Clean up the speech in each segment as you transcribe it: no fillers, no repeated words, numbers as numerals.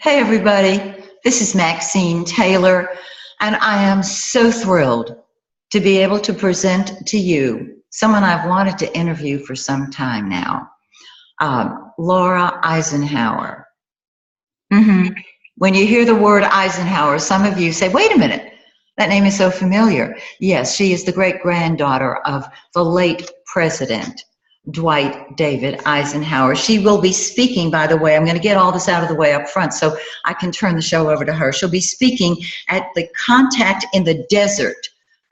Hey everybody, this is Maxine Taylor, and I am so thrilled to be able to present to you someone I've wanted to interview for some time now, Laura Eisenhower. When you hear the word Eisenhower, some of you say, wait a minute, that name is so familiar. Yes, she is the great-granddaughter of the late President Dwight David Eisenhower. She will be speaking, by the way, I'm going to get all this out of the way up front so I can turn the show over to her. She'll be speaking at the Contact in the Desert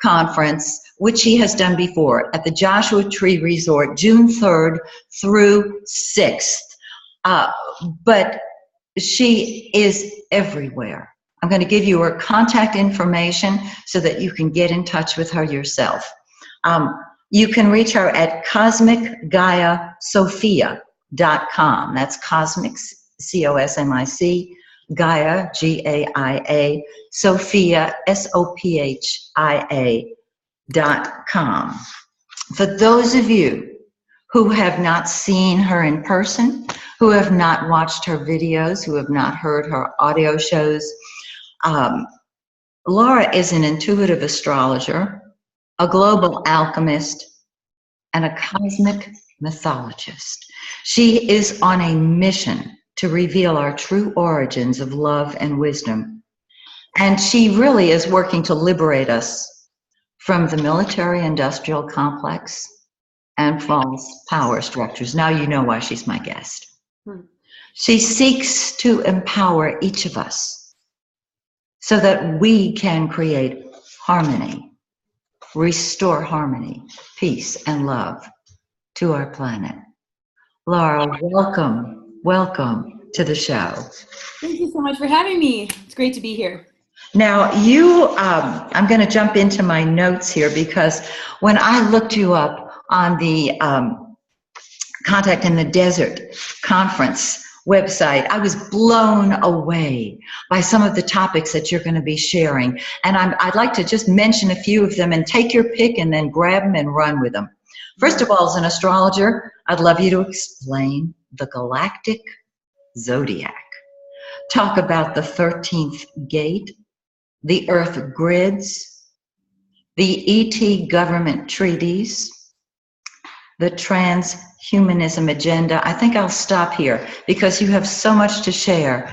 conference, which she has done before at the Joshua Tree Resort, June 3rd through 6th. But she is everywhere. I'm going to give you her contact information so that you can get in touch with her yourself. You can reach her at cosmicgaiasophia.com. That's cosmic, C-O-S-M-I-C, Gaia, G-A-I-A, Sophia, S-O-P-H-I-A.com. For those of you who have not seen her in person, who have not watched her videos, who have not heard her audio shows, Laura is an intuitive astrologer, a global alchemist, and a cosmic mythologist. She is on a mission to reveal our true origins of love and wisdom. And she really is working to liberate us from the military-industrial complex and false power structures. Now you know why she's my guest. She seeks to empower each of us so that we can create harmony, restore harmony, peace, and love to our planet. Laura, welcome to the show. Thank you so much for having me. It's great to be here. Now, I'm going to jump into my notes here because when I looked you up on the Contact in the Desert conference website, I was blown away by some of the topics that you're going to be sharing. And I'd like to just mention a few of them and take your pick and then grab them and run with them. First of all, as an astrologer, I'd love you to explain the galactic zodiac. Talk about the 13th gate, the Earth grids, the ET government treaties, the transhumanism agenda. I think I'll stop here because you have so much to share.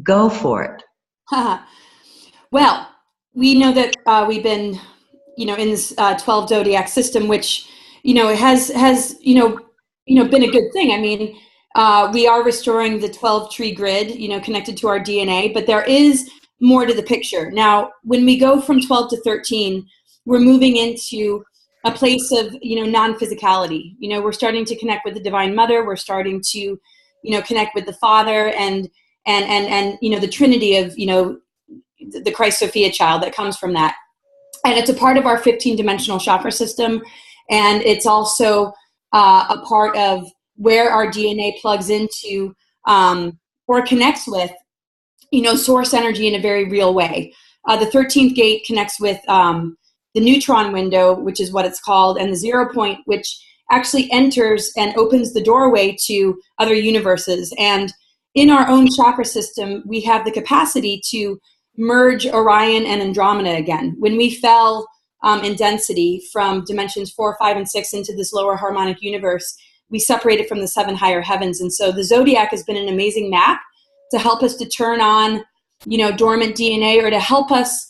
Go for it. Well, we know that we've been, in this 12 zodiac system, which, has been a good thing. I mean, we are restoring the 12 tree grid, connected to our DNA, but there is more to the picture. Now, when we go from 12 to 13, we're moving into a place of, non-physicality. We're starting to connect with the Divine Mother. We're starting to, connect with the Father and the Trinity of, the Christ Sophia child that comes from that. And it's a part of our 15-dimensional chakra system. And it's also a part of where our DNA plugs into or connects with, source energy in a very real way. The 13th gate connects with the neutron window, which is what it's called, and the 0 point, which actually enters and opens the doorway to other universes. And in our own chakra system, we have the capacity to merge Orion and Andromeda again. When we fell in density from dimensions 4, 5, and 6 into this lower harmonic universe, we separated from the 7 higher heavens. And so the zodiac has been an amazing map to help us to turn on, dormant DNA, or to help us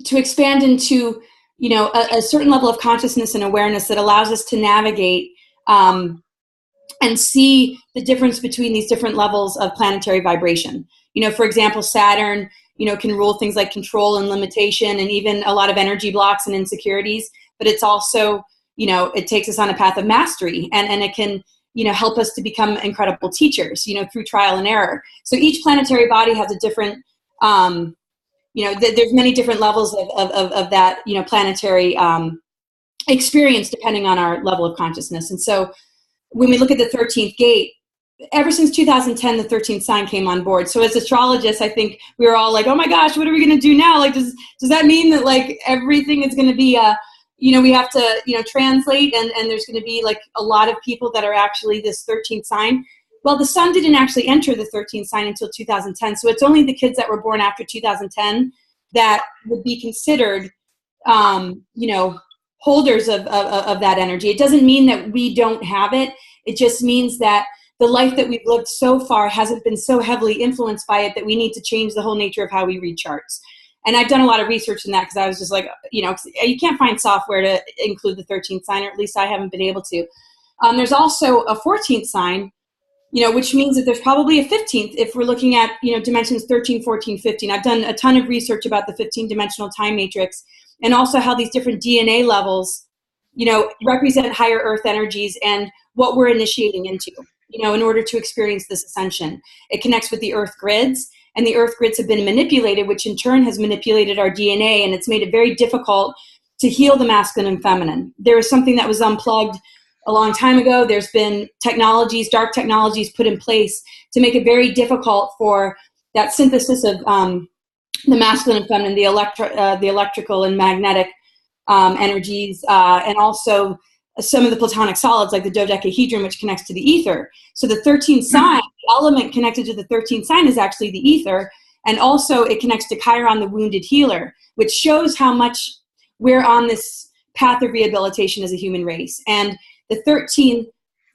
to expand into, a certain level of consciousness and awareness that allows us to navigate and see the difference between these different levels of planetary vibration. For example, Saturn, can rule things like control and limitation and even a lot of energy blocks and insecurities, but it's also, it takes us on a path of mastery and it can, help us to become incredible teachers, through trial and error. So each planetary body has a different, there's many different levels of that, planetary experience depending on our level of consciousness. And so when we look at the 13th gate, ever since 2010, the 13th sign came on board. So as astrologists, I think we were all like, oh my gosh, what are we going to do now? Like, does that mean that like everything is going to be, we have to, translate and there's going to be like a lot of people that are actually this 13th sign? Well, the sun didn't actually enter the 13th sign until 2010. So it's only the kids that were born after 2010 that would be considered, holders of that energy. It doesn't mean that we don't have it. It just means that the life that we've lived so far hasn't been so heavily influenced by it that we need to change the whole nature of how we read charts. And I've done a lot of research in that because I was just like, you can't find software to include the 13th sign, or at least I haven't been able to. There's also a 14th sign, which means that there's probably a 15th if we're looking at, dimensions 13, 14, 15. I've done a ton of research about the 15-dimensional time matrix and also how these different DNA levels, represent higher earth energies and what we're initiating into, in order to experience this ascension. It connects with the earth grids, and the earth grids have been manipulated, which in turn has manipulated our DNA, and it's made it very difficult to heal the masculine and feminine. There was something that was unplugged a long time ago. There's been technologies, dark technologies put in place to make it very difficult for that synthesis of the masculine and feminine, the electrical and magnetic energies, and also some of the platonic solids like the dodecahedron, which connects to the ether. So the 13th sign, the element connected to the 13th sign is actually the ether, and also it connects to Chiron, the wounded healer, which shows how much we're on this path of rehabilitation as a human race. And the 13th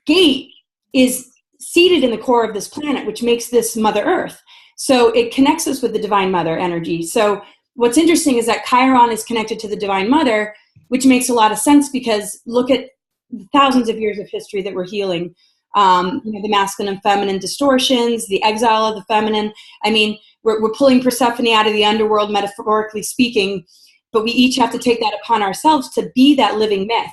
gate is seated in the core of this planet, which makes this Mother Earth. So it connects us with the Divine Mother energy. So what's interesting is that Chiron is connected to the Divine Mother, which makes a lot of sense because look at the thousands of years of history that we're healing. The masculine and feminine distortions, the exile of the feminine. I mean, we're pulling Persephone out of the underworld, metaphorically speaking, but we each have to take that upon ourselves to be that living myth,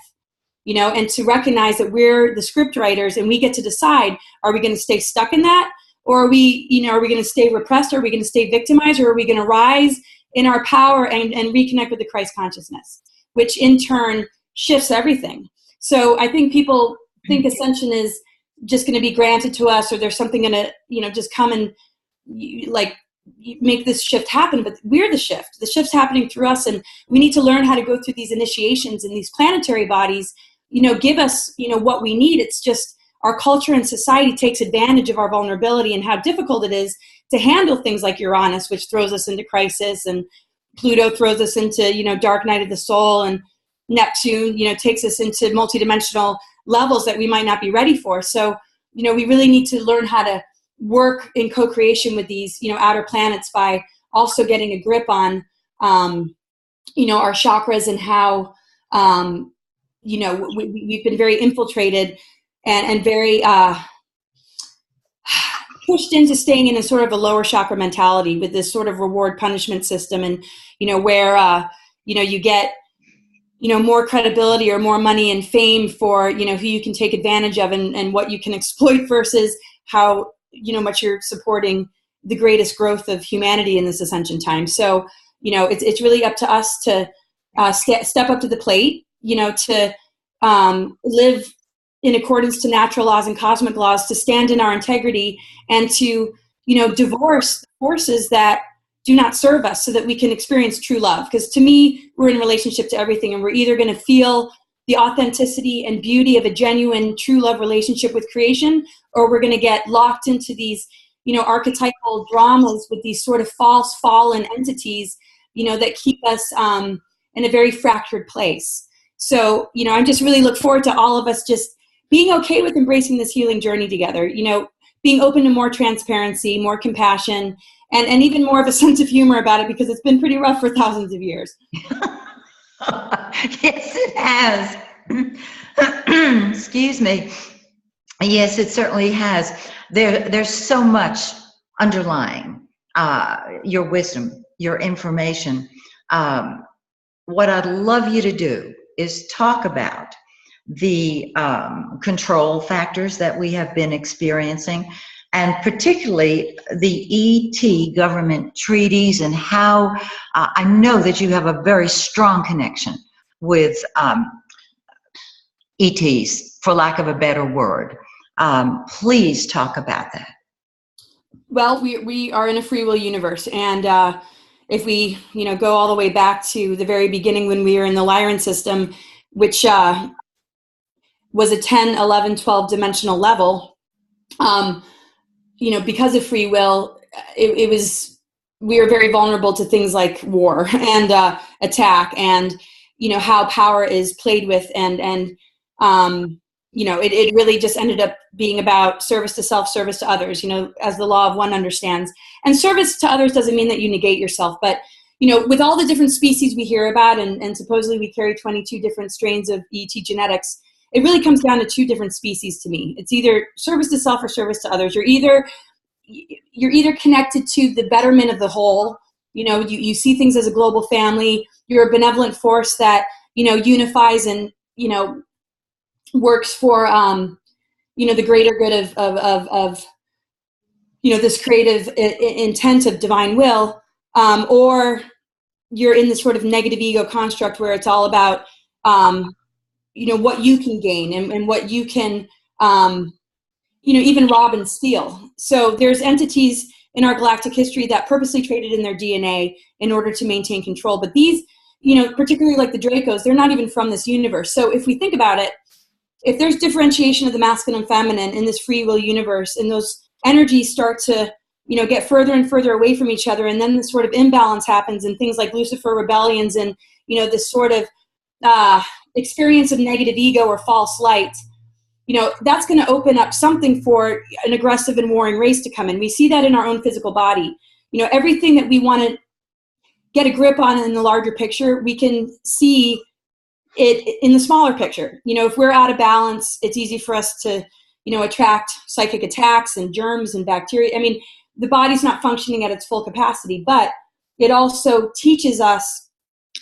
and to recognize that we're the script writers and we get to decide, are we going to stay stuck in that? Or are we going to stay repressed? Or are we going to stay victimized? Or are we going to rise in our power and reconnect with the Christ consciousness, which in turn shifts everything. So I think people think ascension is just going to be granted to us, or there's something going to, just come and make this shift happen. But we're the shift. The shift's happening through us, and we need to learn how to go through these initiations, and these planetary bodies, give us, what we need. It's just our culture and society takes advantage of our vulnerability and how difficult it is to handle things like Uranus, which throws us into crisis, and Pluto throws us into, dark night of the soul, and Neptune, takes us into multidimensional levels that we might not be ready for. So, we really need to learn how to work in co-creation with these, outer planets by also getting a grip on, our chakras and how, we've been very infiltrated and very pushed into staying in a sort of a lower chakra mentality with this sort of reward punishment system, and where you get more credibility or more money and fame for who you can take advantage of and what you can exploit versus how much you're supporting the greatest growth of humanity in this ascension time. So it's really up to us to step up to the plate, to live in accordance to natural laws and cosmic laws, to stand in our integrity, and to, divorce forces that do not serve us so that we can experience true love. Because to me, we're in relationship to everything, and we're either going to feel the authenticity and beauty of a genuine, true love relationship with creation, or we're going to get locked into these, archetypal dramas with these sort of false, fallen entities, that keep us in a very fractured place. So, I just really look forward to all of us just being okay with embracing this healing journey together, being open to more transparency, more compassion, and even more of a sense of humor about it, because it's been pretty rough for thousands of years. Yes, it has. Excuse me. Yes, it certainly has. There's so much underlying your wisdom, your information. What I'd love you to do is talk about the control factors that we have been experiencing, and particularly the ET government treaties, and how I know that you have a very strong connection with ETs, for lack of a better word. Please talk about that. Well, we are in a free will universe, and if we go all the way back to the very beginning when we were in the Lyran system, which was a 10, 11, 12 dimensional level, because of free will, we are very vulnerable to things like war and attack, and how power is played with, and it really just ended up being about service to self, service to others, as the law of one understands. And service to others doesn't mean that you negate yourself, but with all the different species we hear about, and supposedly we carry 22 different strains of ET genetics, it really comes down to two different species to me. It's either service to self or service to others. You're either connected to the betterment of the whole, you see things as a global family, you're a benevolent force that, unifies and, works for, the greater good of this creative intent of divine will, or you're in this sort of negative ego construct where it's all about, what you can gain and what you can, even rob and steal. So there's entities in our galactic history that purposely traded in their DNA in order to maintain control. But these, particularly like the Dracos, they're not even from this universe. So if we think about it, if there's differentiation of the masculine and feminine in this free will universe, and those energies start to, get further and further away from each other, and then this sort of imbalance happens, and things like Lucifer rebellions and, this sort of experience of negative ego or false light, that's going to open up something for an aggressive and warring race to come in. We see that in our own physical body. Everything that we want to get a grip on in the larger picture, we can see it in the smaller picture. If we're out of balance, it's easy for us to, attract psychic attacks and germs and bacteria. I mean, the body's not functioning at its full capacity, but it also teaches us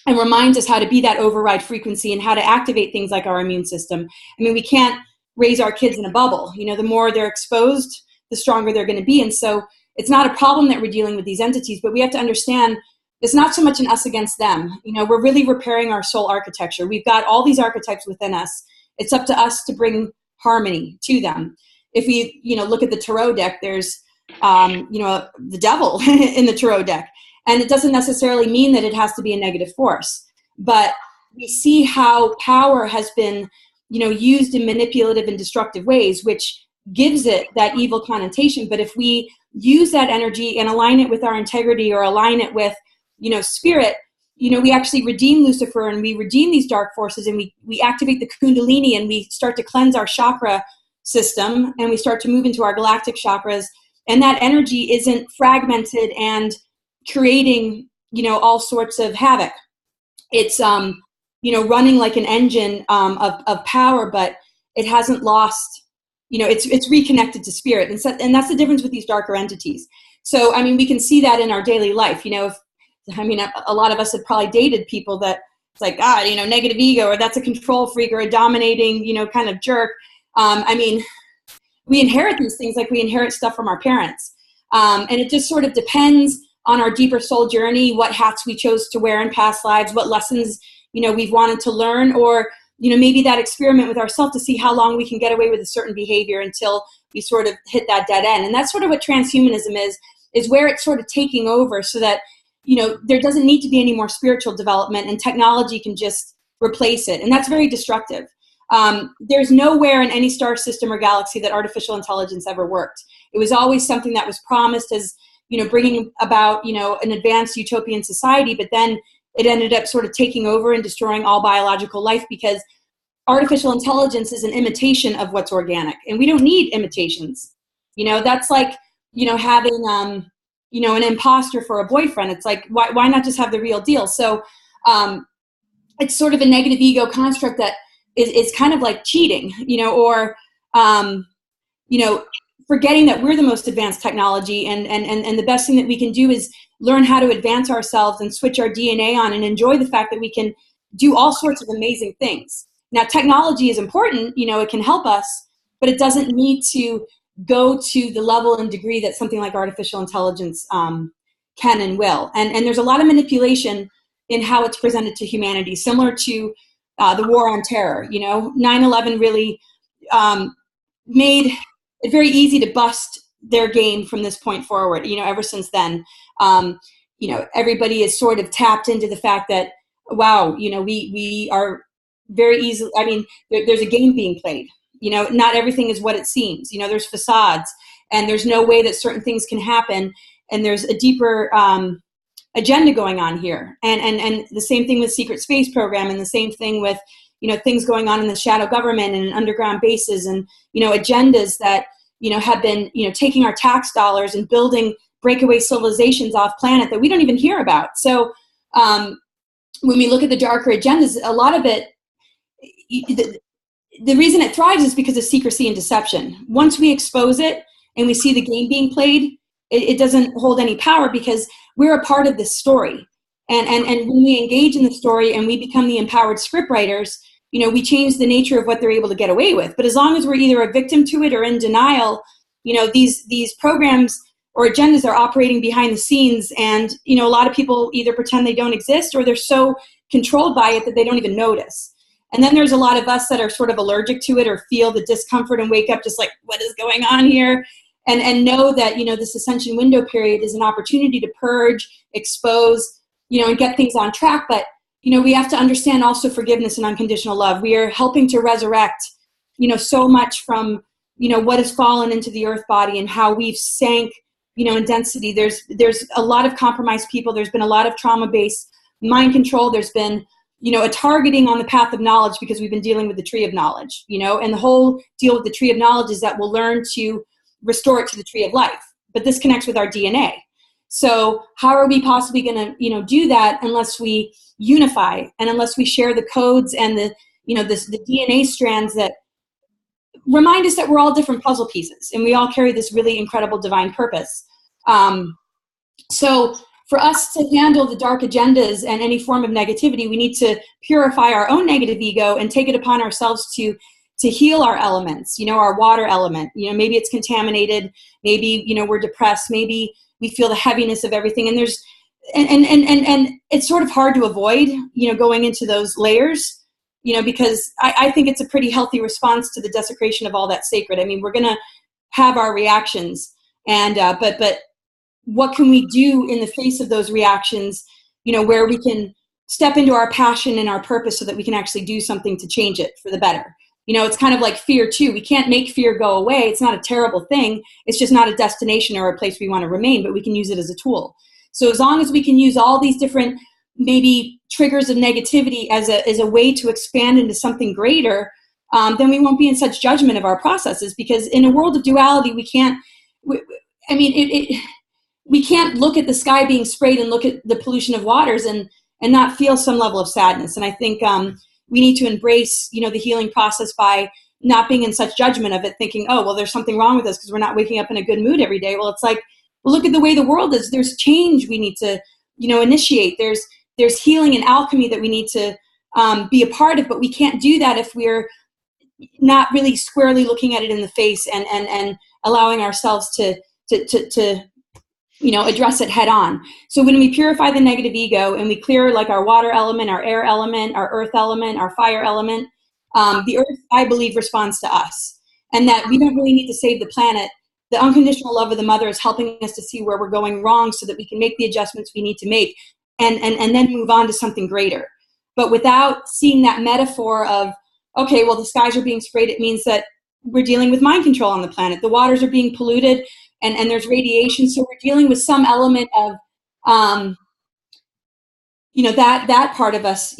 and reminds us how to be that override frequency and how to activate things like our immune system. I mean, we can't raise our kids in a bubble. The more they're exposed, the stronger they're going to be. And so it's not a problem that we're dealing with these entities, but we have to understand it's not so much an us against them. We're really repairing our soul architecture. We've got all these archetypes within us. It's up to us to bring harmony to them. If we, look at the tarot deck, there's, the devil in the tarot deck. And it doesn't necessarily mean that it has to be a negative force, but we see how power has been, used in manipulative and destructive ways, which gives it that evil connotation. But if we use that energy and align it with our integrity, or align it with, spirit, we actually redeem Lucifer, and we redeem these dark forces, and we activate the Kundalini, and we start to cleanse our chakra system, and we start to move into our galactic chakras. And that energy isn't fragmented and creating, all sorts of havoc. It's, running like an engine of power, but it hasn't lost, it's reconnected to spirit. And that's the difference with these darker entities. So, I mean, we can see that in our daily life. A lot of us have probably dated people that it's like, negative ego, or that's a control freak, or a dominating, kind of jerk. We inherit these things like we inherit stuff from our parents. And it just sort of depends on our deeper soul journey, what hats we chose to wear in past lives, what lessons, we've wanted to learn, or, maybe that experiment with ourselves to see how long we can get away with a certain behavior until we sort of hit that dead end. And that's sort of what transhumanism is where it's sort of taking over, so that, there doesn't need to be any more spiritual development, and technology can just replace it. And that's very destructive. There's nowhere in any star system or galaxy that artificial intelligence ever worked. It was always something that was promised as, bringing about, an advanced utopian society, but then it ended up sort of taking over and destroying all biological life, because artificial intelligence is an imitation of what's organic, and we don't need imitations. That's like, having, an imposter for a boyfriend. It's like, why not just have the real deal? So it's sort of a negative ego construct that is kind of like cheating, or, forgetting that we're the most advanced technology, and the best thing that we can do is learn how to advance ourselves and switch our DNA on, and enjoy the fact that we can do all sorts of amazing things. Now, technology is important, it can help us, but it doesn't need to go to the level and degree that something like artificial intelligence can and will. And there's a lot of manipulation in how it's presented to humanity, similar to the war on terror. 9/11 really made it very easy to bust their game from this point forward. Ever since then, everybody is sort of tapped into the fact that, wow, we are very easily, there's a game being played. Not everything is what it seems. There's facades, and there's no way that certain things can happen, and there's a deeper agenda going on here. And the same thing with secret space program, and the same thing with, things going on in the shadow government and underground bases, and, agendas that, have been, taking our tax dollars and building breakaway civilizations off planet that we don't even hear about. So when we look at the darker agendas, a lot of it, the reason it thrives is because of secrecy and deception. Once we expose it and we see the game being played, it doesn't hold any power, because we're a part of this story. And when we engage in the story and we become the empowered scriptwriters, we change the nature of what they're able to get away with. But as long as we're either a victim to it or in denial, these programs or agendas are operating behind the scenes. And, a lot of people either pretend they don't exist, or they're so controlled by it that they don't even notice. And then there's a lot of us that are sort of allergic to it, or feel the discomfort and wake up just like, what is going on here? And know that, this ascension window period is an opportunity to purge, expose, and get things on track. But, we have to understand also forgiveness and unconditional love. We are helping to resurrect, so much from, what has fallen into the earth body and how we've sank, in density. There's a lot of compromised people. There's been a lot of trauma-based mind control. There's been, a targeting on the path of knowledge, because we've been dealing with the tree of knowledge, and the whole deal with the tree of knowledge is that we'll learn to restore it to the tree of life. But this connects with our DNA. So how are we possibly going to, do that unless we unify, and unless we share the codes and the DNA strands that remind us that we're all different puzzle pieces, and we all carry this really incredible divine purpose. So for us to handle the dark agendas and any form of negativity, we need to purify our own negative ego and take it upon ourselves to heal our elements, our water element. Maybe it's contaminated, maybe, we're depressed, maybe we feel the heaviness of everything. And there's, and it's sort of hard to avoid, going into those layers, because I think it's a pretty healthy response to the desecration of all that sacred. I mean, we're going to have our reactions, and, but what can we do in the face of those reactions, where we can step into our passion and our purpose so that we can actually do something to change it for the better. It's kind of like fear too. We can't make fear go away. It's not a terrible thing. It's just not a destination or a place we want to remain, but we can use it as a tool. So as long as we can use all these different maybe triggers of negativity as a way to expand into something greater, then we won't be in such judgment of our processes, because in a world of duality, we can't look at the sky being sprayed and look at the pollution of waters and not feel some level of sadness. And I think we need to embrace, the healing process by not being in such judgment of it, thinking, oh, well, there's something wrong with us because we're not waking up in a good mood every day. Well, it's like, well, look at the way the world is. There's change we need to, initiate. There's healing and alchemy that we need to be a part of, but we can't do that if we're not really squarely looking at it in the face and allowing ourselves to address it head on. So when we purify the negative ego and we clear like our water element, our air element, our earth element, our fire element, the earth, I believe, responds to us, and that we don't really need to save the planet. The unconditional love of the mother is helping us to see where we're going wrong so that we can make the adjustments we need to make and then move on to something greater. But without seeing that metaphor of, okay, well, the skies are being sprayed, it means that we're dealing with mind control on the planet. The waters are being polluted, and there's radiation. So we're dealing with some element of, that part of us,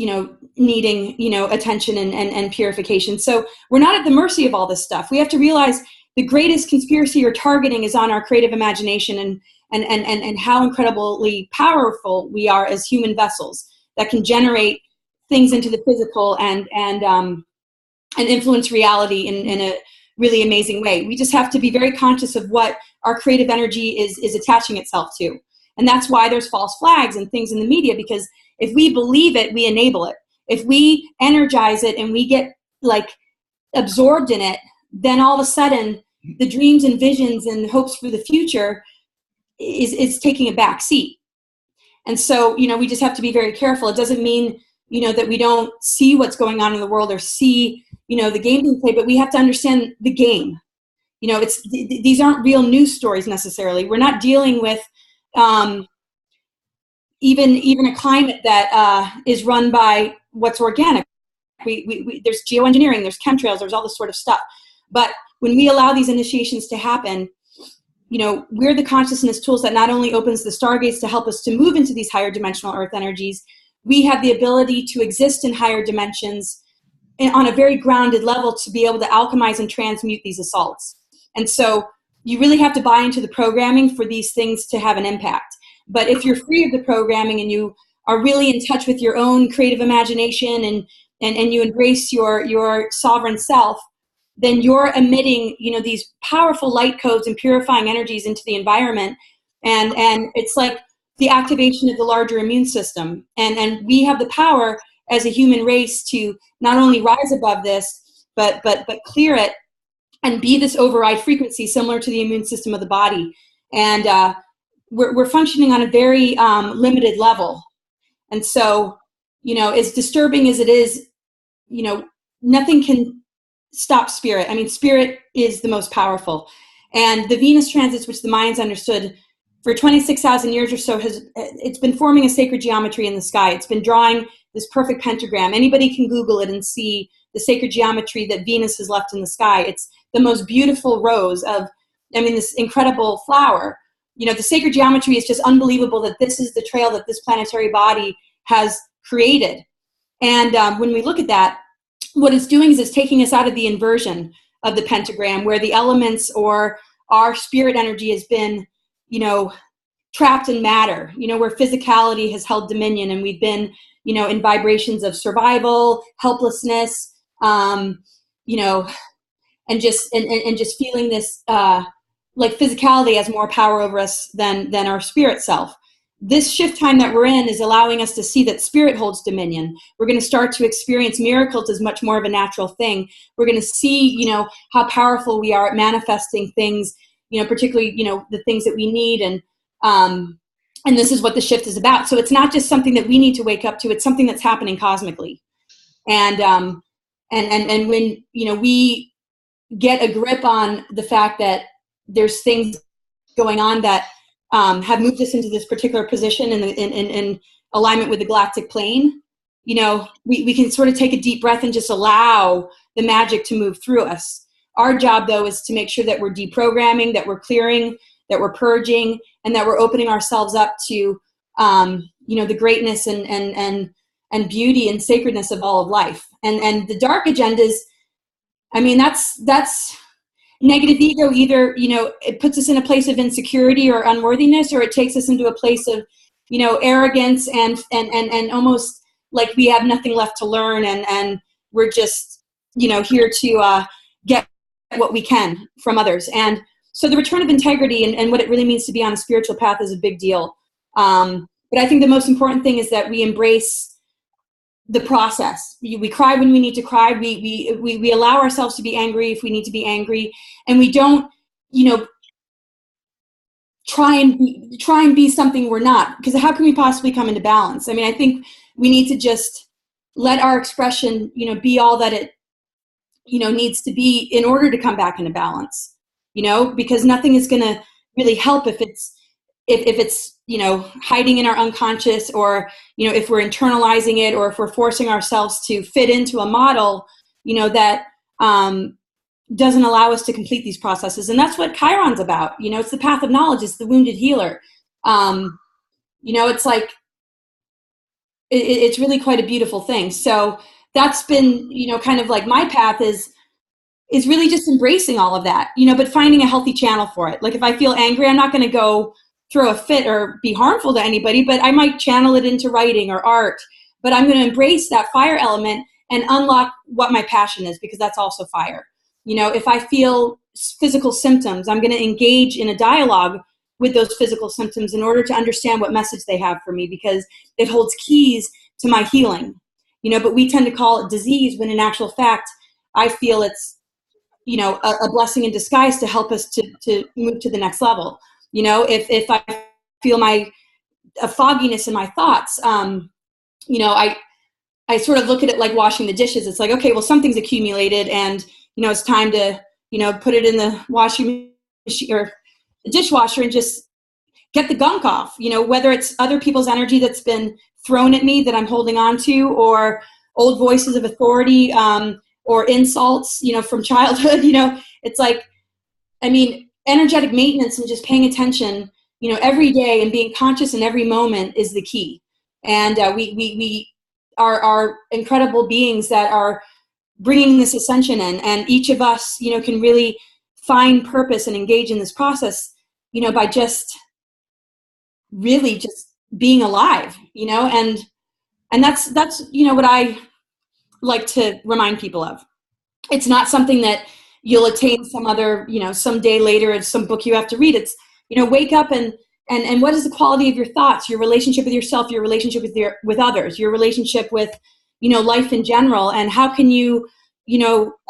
needing, attention and purification. So we're not at the mercy of all this stuff. We have to realize the greatest conspiracy or targeting is on our creative imagination and how incredibly powerful we are as human vessels that can generate things into the physical and influence reality in a really amazing way. We just have to be very conscious of what our creative energy is attaching itself to. And that's why there's false flags and things in the media, because if we believe it, we enable it. If we energize it and we get like absorbed in it, then all of a sudden the dreams and visions and hopes for the future is taking a back seat. And so, we just have to be very careful. It doesn't mean, that we don't see what's going on in the world or see, the game being played, but we have to understand the game. These aren't real news stories necessarily. We're not dealing with even a climate that is run by what's organic. There's geoengineering, there's chemtrails, there's all this sort of stuff. But when we allow these initiations to happen, we're the consciousness tools that not only opens the stargates to help us to move into these higher dimensional earth energies, we have the ability to exist in higher dimensions and on a very grounded level to be able to alchemize and transmute these assaults. And so you really have to buy into the programming for these things to have an impact. But if you're free of the programming and you are really in touch with your own creative imagination and you embrace your sovereign self, then you're emitting, these powerful light codes and purifying energies into the environment. And it's like the activation of the larger immune system. And we have the power as a human race to not only rise above this, but clear it and be this override frequency similar to the immune system of the body. And we're functioning on a very limited level. And so, as disturbing as it is, nothing can stop spirit. I mean, spirit is the most powerful. And the Venus transits, which the Mayans understood for 26,000 years or so, it's been forming a sacred geometry in the sky. It's been drawing this perfect pentagram. Anybody can Google it and see the sacred geometry that Venus has left in the sky. It's the most beautiful rose this incredible flower. The sacred geometry is just unbelievable that this is the trail that this planetary body has created. And when we look at that, what it's doing is it's taking us out of the inversion of the pentagram, where the elements or our spirit energy has been, trapped in matter, where physicality has held dominion, and we've been, in vibrations of survival, helplessness, and just feeling this, like physicality has more power over us than our spirit self. This shift time that we're in is allowing us to see that spirit holds dominion. We're going to start to experience miracles as much more of a natural thing. We're going to see, how powerful we are at manifesting things, particularly, the things that we need. And this is what the shift is about. So it's not just something that we need to wake up to. It's something that's happening cosmically. And when, we get a grip on the fact that there's things going on that have moved us into this particular position in alignment with the galactic plane, we can sort of take a deep breath and just allow the magic to move through us. Our job, though, is to make sure that we're deprogramming, that we're clearing, that we're purging, and that we're opening ourselves up to, the greatness and beauty and sacredness of all of life. And the dark agendas, that's negative ego. Either, it puts us in a place of insecurity or unworthiness, or it takes us into a place of, arrogance and almost like we have nothing left to learn. And we're just, here to get what we can from others. And so the return of integrity and what it really means to be on a spiritual path is a big deal. But I think the most important thing is that we embrace the process. We cry when we need to cry. We allow ourselves to be angry if we need to be angry, and we don't, try and be something we're not. Because how can we possibly come into balance? I think we need to just let our expression, be all that it, needs to be in order to come back into balance. Because nothing is going to really help if it's hiding in our unconscious, or if we're internalizing it, or if we're forcing ourselves to fit into a model that doesn't allow us to complete these processes. And that's what Chiron's about. It's the path of knowledge. It's the wounded healer. It's like it's really quite a beautiful thing. So that's been kind of like my path is really just embracing all of that, but finding a healthy channel for it. Like if I feel angry, I'm not going to go throw a fit or be harmful to anybody, but I might channel it into writing or art. But I'm going to embrace that fire element and unlock what my passion is, because that's also fire. If I feel physical symptoms, I'm going to engage in a dialogue with those physical symptoms in order to understand what message they have for me, because it holds keys to my healing. But we tend to call it disease, when in actual fact, I feel it's, a blessing in disguise to help us to move to the next level. If I feel a fogginess in my thoughts, I sort of look at it like washing the dishes. It's like, okay, well, something's accumulated, and, it's time to, put it in the washing machine or the dishwasher and just get the gunk off, whether it's other people's energy that's been thrown at me that I'm holding on to, or old voices of authority, or insults, from childhood. It's like, energetic maintenance and just paying attention, every day and being conscious in every moment is the key. And we are incredible beings that are bringing this ascension in, and each of us, can really find purpose and engage in this process, by just really just being alive, and that's what I like to remind people of. It's not something that you'll attain some other, some day later, it's some book you have to read. It's, wake up and what is the quality of your thoughts, your relationship with yourself, your relationship with others, your relationship with, life in general, and how can you,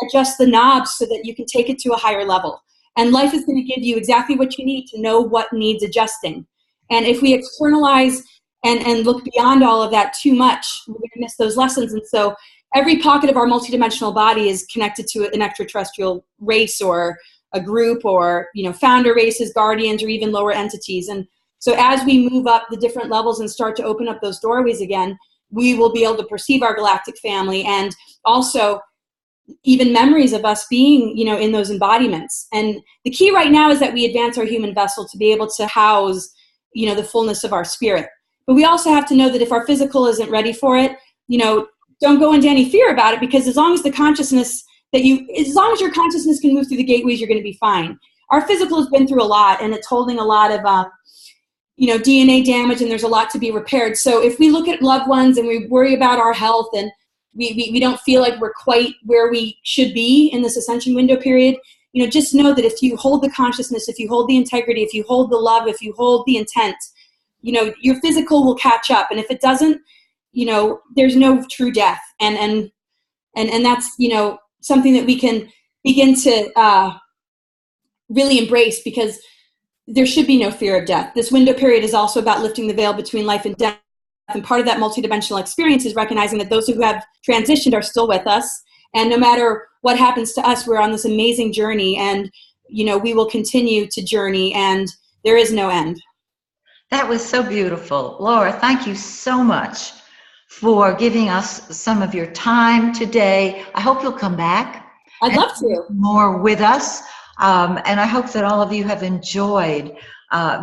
adjust the knobs so that you can take it to a higher level. And life is going to give you exactly what you need to know what needs adjusting. And if we externalize and look beyond all of that too much, we're going to miss those lessons. And so every pocket of our multidimensional body is connected to an extraterrestrial race or a group or, founder races, guardians, or even lower entities. And so as we move up the different levels and start to open up those doorways again, we will be able to perceive our galactic family, and also even memories of us being, in those embodiments. And the key right now is that we advance our human vessel to be able to house, the fullness of our spirit. But we also have to know that if our physical isn't ready for it, don't go into any fear about it, because as long as your consciousness can move through the gateways, you're going to be fine. Our physical has been through a lot, and it's holding a lot of, DNA damage, and there's a lot to be repaired. So if we look at loved ones and we worry about our health, and we don't feel like we're quite where we should be in this ascension window period, just know that if you hold the consciousness, if you hold the integrity, if you hold the love, if you hold the intent, your physical will catch up. And if it doesn't, there's no true death. And that's, something that we can begin to really embrace, because there should be no fear of death. This window period is also about lifting the veil between life and death. And part of that multidimensional experience is recognizing that those who have transitioned are still with us. And no matter what happens to us, we're on this amazing journey, and, we will continue to journey, and there is no end. That was so beautiful. Laura, thank you so much for giving us some of your time today. I hope you'll come back. I'd love to. More with us. And I hope that all of you have enjoyed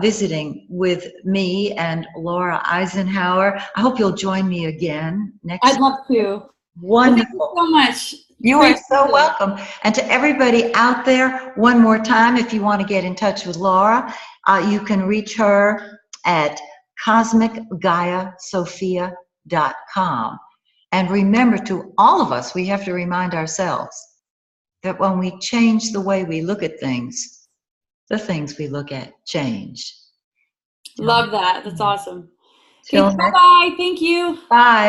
visiting with me and Laura Eisenhower. I hope you'll join me again next I'd love to. Wonderful. Well, thank you so much. You are so welcome. And to everybody out there, one more time, if you want to get in touch with Laura, you can reach her at cosmicgaiasophia.com. And remember, to all of us, we have to remind ourselves that when we change the way we look at things, the things we look at change. Love that. That's awesome. Okay, bye-bye. Thank you. Bye.